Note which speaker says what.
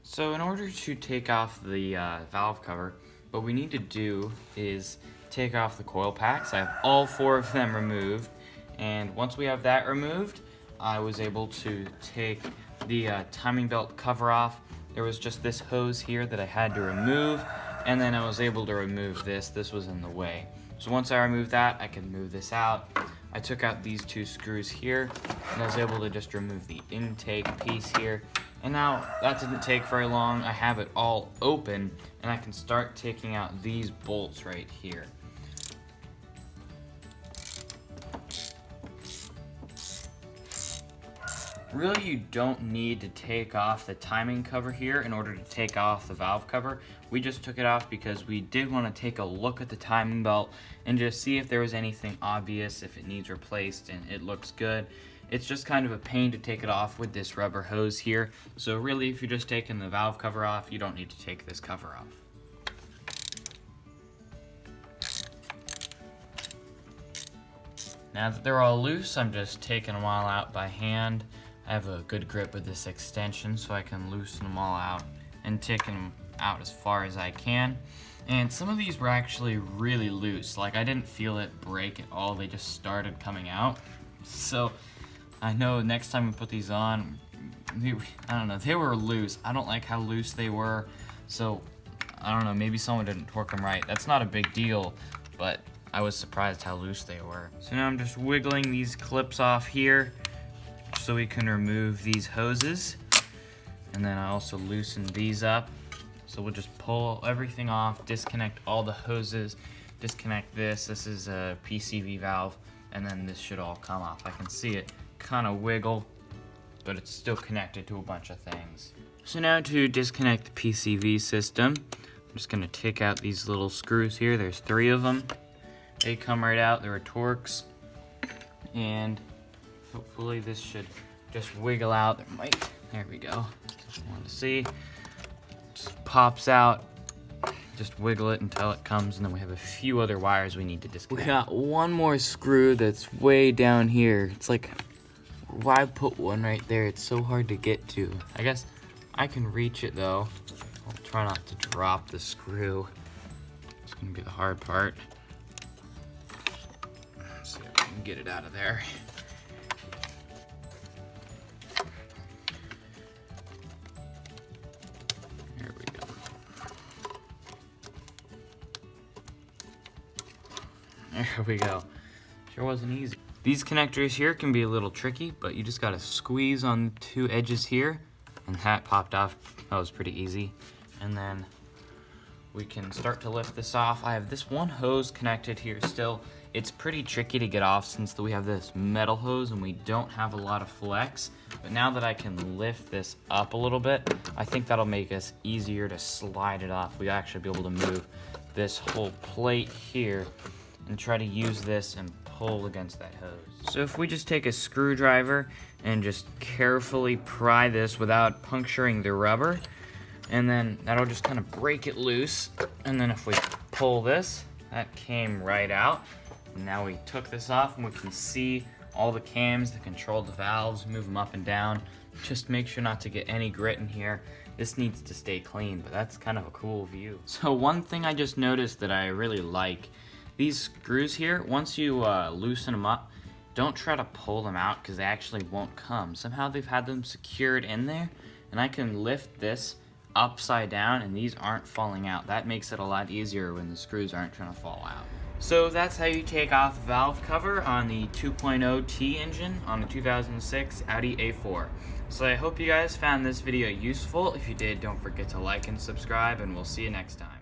Speaker 1: So in order to take off the valve cover, what we need to do is take off the coil packs. I have all 4 of them removed, and once we have that removed, I was able to take the timing belt cover off. There was just this hose here that I had to remove, and then I was able to remove this. This was in the way. So once I removed that, I can move this out. I took out these 2 screws here, and I was able to just remove the intake piece here. And now that didn't take very long. I have it all open, and I can start taking out these bolts right here. Really, you don't need to take off the timing cover here in order to take off the valve cover. We just took it off because we did want to take a look at the timing belt and just see if there was anything obvious, if it needs replaced and it looks good. It's just kind of a pain to take it off with this rubber hose here. So really, if you're just taking the valve cover off, you don't need to take this cover off. Now that they're all loose, I'm just taking them all out by hand. I have a good grip with this extension, so I can loosen them all out and take them out as far as I can. And some of these were actually really loose. Like, I didn't feel it break at all. They just started coming out. So I know next time we put these on, I don't know, they were loose. I don't like how loose they were. So I don't know, maybe someone didn't torque them right. That's not a big deal, but I was surprised how loose they were. So now I'm just wiggling these clips off here so we can remove these hoses. And then I also loosened these up. So we'll just pull everything off, disconnect all the hoses, disconnect this. This is a PCV valve, and then this should all come off. I can see it kind of wiggle, but it's still connected to a bunch of things. So now to disconnect the PCV system, I'm just gonna take out these little screws here. There's 3 of them. They come right out, there are Torx, and hopefully this should just wiggle out. There we go. Just want to see. Just pops out. Just wiggle it until it comes, and then we have a few other wires we need to disconnect. We got one more screw that's way down here. It's like, why put one right there? It's so hard to get to. I guess I can reach it though. I'll try not to drop the screw. It's gonna be the hard part. Let's see if I can get it out of there. There we go. There we go. Sure wasn't easy. These connectors here can be a little tricky, but you just gotta squeeze on the 2 edges here, and that popped off. That was pretty easy. And then we can start to lift this off. I have this one hose connected here still. It's pretty tricky to get off since we have this metal hose and we don't have a lot of flex. But now that I can lift this up a little bit, I think that'll make us easier to slide it off. We'll actually be able to move this whole plate here and try to use this and pull against that hose. So if we just take a screwdriver and just carefully pry this without puncturing the rubber, and then that'll just kind of break it loose. And then if we pull this, that came right out. And now we took this off and we can see all the cams that control the valves, move them up and down. Just make sure not to get any grit in here. This needs to stay clean, but that's kind of a cool view. So one thing I just noticed that I really like, these screws here, once you loosen them up, don't try to pull them out because they actually won't come. Somehow they've had them secured in there, and I can lift this upside down and these aren't falling out. That makes it a lot easier when the screws aren't trying to fall out. So that's how you take off the valve cover on the 2.0 T engine on the 2006 Audi A4. So I hope you guys found this video useful. If you did, don't forget to like and subscribe, and we'll see you next time.